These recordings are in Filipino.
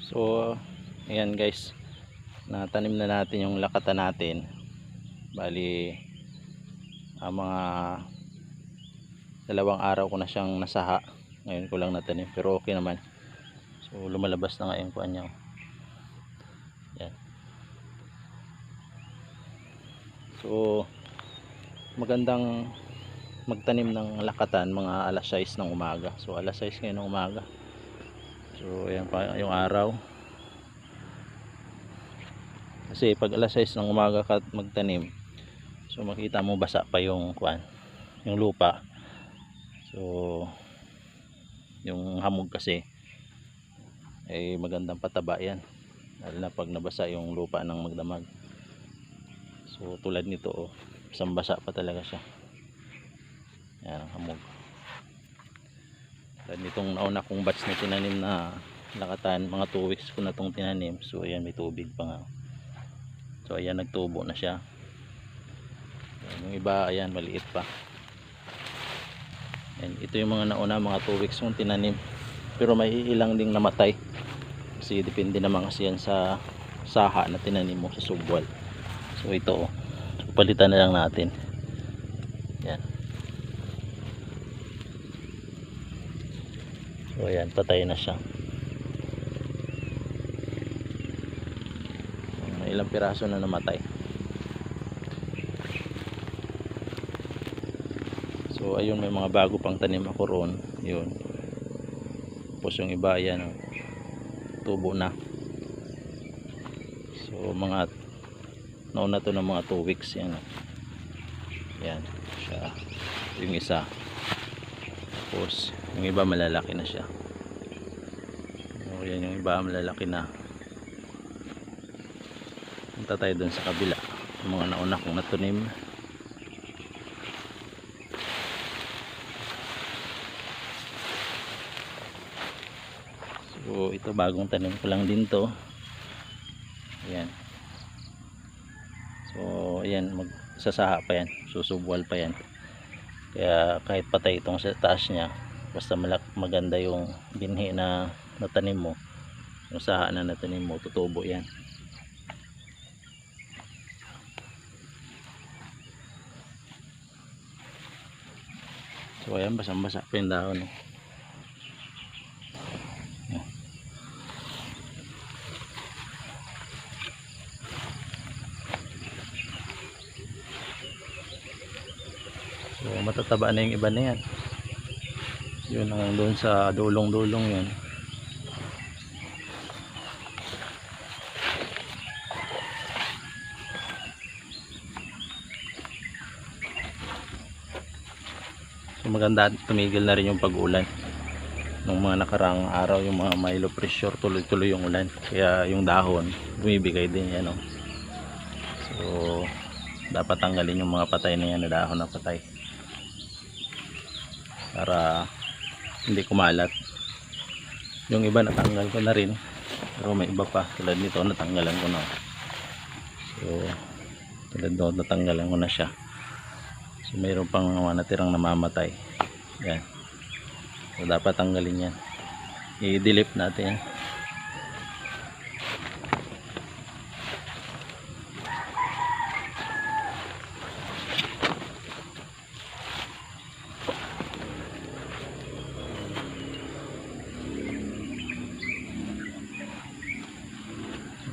So ayan guys, natanim na natin yung lakatan natin. Bali mga 2 araw ko na siyang nasaha. Ngayon ko lang natanim pero okay naman. So lumalabas na nga yung kuan niya. Yan. So magandang magtanim ng lakatan mga alas 6 ng umaga. So alas 6 ngayon ng umaga. So ayan pa yung araw. Kasi pag alas 6 ng umaga ka magtanim, so makita mo basa pa yung kuan, yung lupa. So yung hamog kasi ay magandang pataba yan, lalo na pag nabasa yung lupa ng magdamag. So tulad nito, isang basa pa talaga siya. Yan ang hamog. Tulad nitong nauna kong batch na tinanim na lakatan, mga 2 weeks ko na itong tinanim. So ayan, may tubig pa nga. So ayan, nagtubo na siya. Yung iba ayan, maliit pa. And ito yung mga nauna, mga 2 weeks kong tinanim, pero may ilang ding namatay kasi depende naman kasi yan sa saha na tinanim mo sa subwal. So ito, so, palitan na lang natin yan. So ayan, patay na siya. May ilang piraso na namatay. So ayun, may mga bago pang tanim ako roon. Yun. Tapos yung iba yan, tubo na. So mga nauna to ng mga 2 weeks yan. Yan siya. Yung isa. Tapos yung iba malalaki na siya. So yan, yung iba malalaki na. Punta tayo dun sa kabila. Yung mga nauna kong natunim. So ito, bagong tanim ko lang din to. Ayan. So ayan, magsasaha pa yan, susubwal pa yan. Kaya kahit patay itong sa taas niya, basta maganda yung binhi na natanim mo, yung saha na natanim mo, tutubo yan. So ayan, basang basa pa yung dahon. So matataba na yung iba na yan. Yun ang doon sa dulong-dulong yun. So maganda, tumigil na rin yung pag-ulan. Nung mga nakarang araw, yung mga may low pressure, tuloy-tuloy yung ulan. Kaya yung dahon, bumibigay din yan. So dapat tanggalin yung mga patay na yan, na dahon na patay, para hindi kumalat. Yung iba natanggal ko na rin, pero may iba pa tulad nito natanggalan ko na. So tulad doon, natanggalan ko na siya. So mayroon pang mga natirang namamatay yan. So dapat tanggalin yan, i-delete natin yan.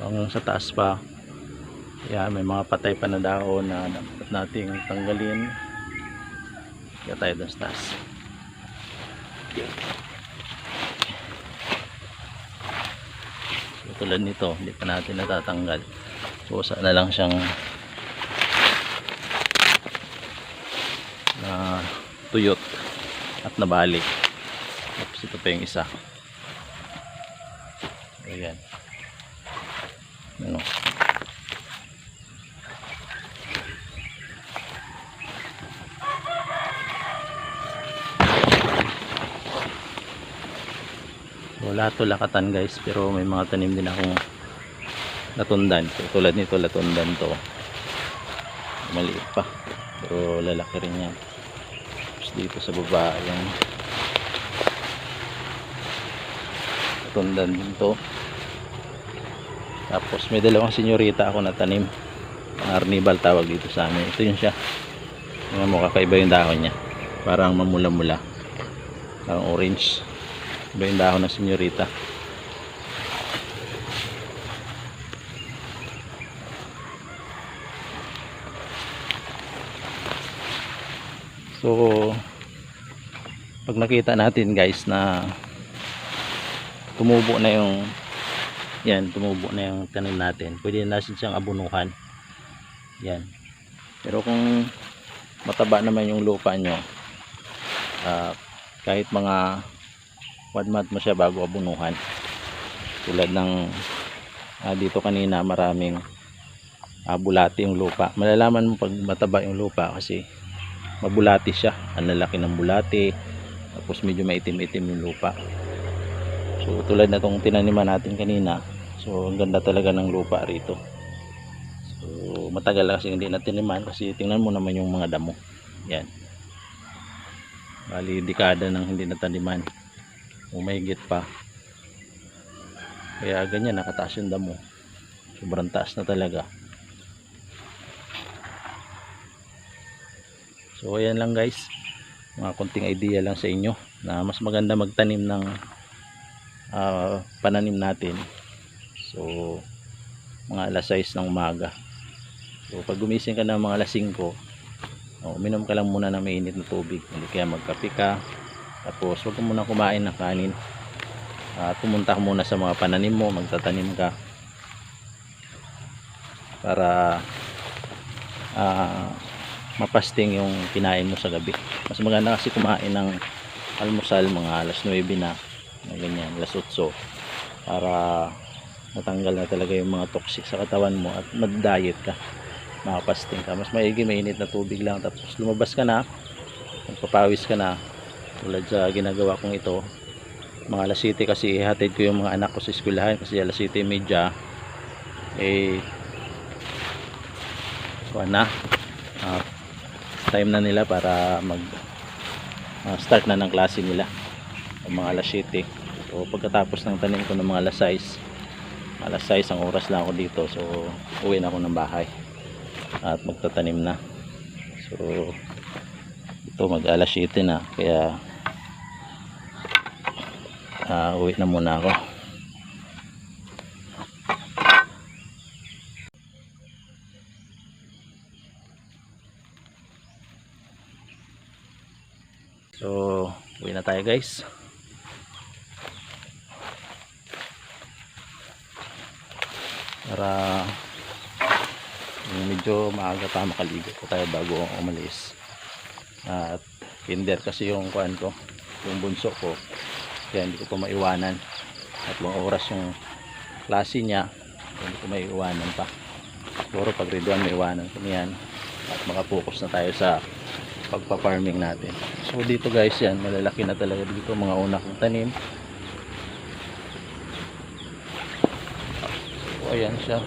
Hanggang sa taas pa, yan, may mga patay pa na dahon na dapat nating tanggalin. Kaya tayo dun sa taas. So, tulad nito, hindi pa natin natatanggal. So sana lang siyang na tuyot at nabalik. Tapos ito pa yung isa. Ayan. Ano? Wala to lakatan guys, pero may mga tanim din akong latundan. So, tulad nito, latundan to. Maliit pa, pero lalaki rin yan. Tapos dito sa baba, yan, latundan din to. Tapos may dalawang senyorita ako na tanim. Arnibal tawag dito sa amin. Ito yun siya. Tingnan mo, kakaiba yung dahon niya. Parang mamula-mula. Parang orange. Iba yung dahon ng senyorita. So pag nakita natin guys na tumubo na yung tumubo na yung tanim natin, pwede na natin siyang abunuhan yan. Pero kung mataba naman yung lupa nyo, kahit mga 1 month mo siya bago abunuhan, tulad ng dito kanina maraming bulati yung lupa. Malalaman mo pag mataba yung lupa kasi mabulati siya, ang lalaki ng bulati, tapos medyo maitim-itim yung lupa. So tulad na itong tinaniman natin kanina, so ang ganda talaga ng lupa rito. So matagal kasi hindi na tiniman kasi tingnan mo naman yung mga damo yan, bali dekada nang hindi nataniman o mahigit pa, kaya ganyan nakataas yung damo, sobrang taas na talaga. So ayan lang guys, mga konting idea lang sa inyo na mas maganda magtanim ng pananim natin. So mga alas 6 ng umaga. So pag gumising ka ng mga alas 5, uminom ka lang muna ng mainit na tubig, hindi kaya magkape ka. Tapos huwag ka muna kumain ng kanin, pumunta ka muna sa mga pananim mo, magtatanim ka para mapasting yung kinain mo sa gabi. Mas maganda kasi kumain ng almusal mga alas 9 na ganyan, alas 8, para matanggal na talaga yung mga toxic sa katawan mo at mag-diet ka, makapasting ka. Mas maigi mainit na tubig lang, tapos lumabas ka na, magpapawis ka na, tulad sa ginagawa kong ito mga alas 7 kasi ihatid ko yung mga anak ko sa eskwelahan kasi alas 7:30 time na nila para mag start na ng klase nila mga alas 7. So pagkatapos ng tanim ko ng mga alas 6 ang oras lang ako dito, so uwi na ako ng bahay at magtatanim na. So ito mag alas 7 na, kaya uwi na muna ako. So uwi na tayo guys. Para medyo maaga pa makaligo pa tayo bago umalis. At kinder kasi yung kuan ko, yung bunso ko, kaya hindi ko pa maiwanan. 3 oras yung klase niya, hindi ko maiwanan pa. Siguro pag grade 1 maiwanan ko niyan at makapokus na tayo sa pagpa-farming natin. So dito guys, yan malalaki na talaga dito mga una kong tanim. So ayan siya.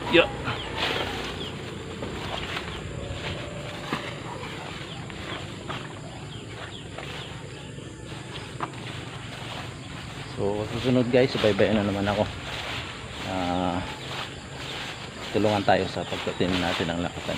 Yeah. So susunod guys, subaybayan na naman ako. Tulungan tayo sa pagtatanim natin ng lakatan.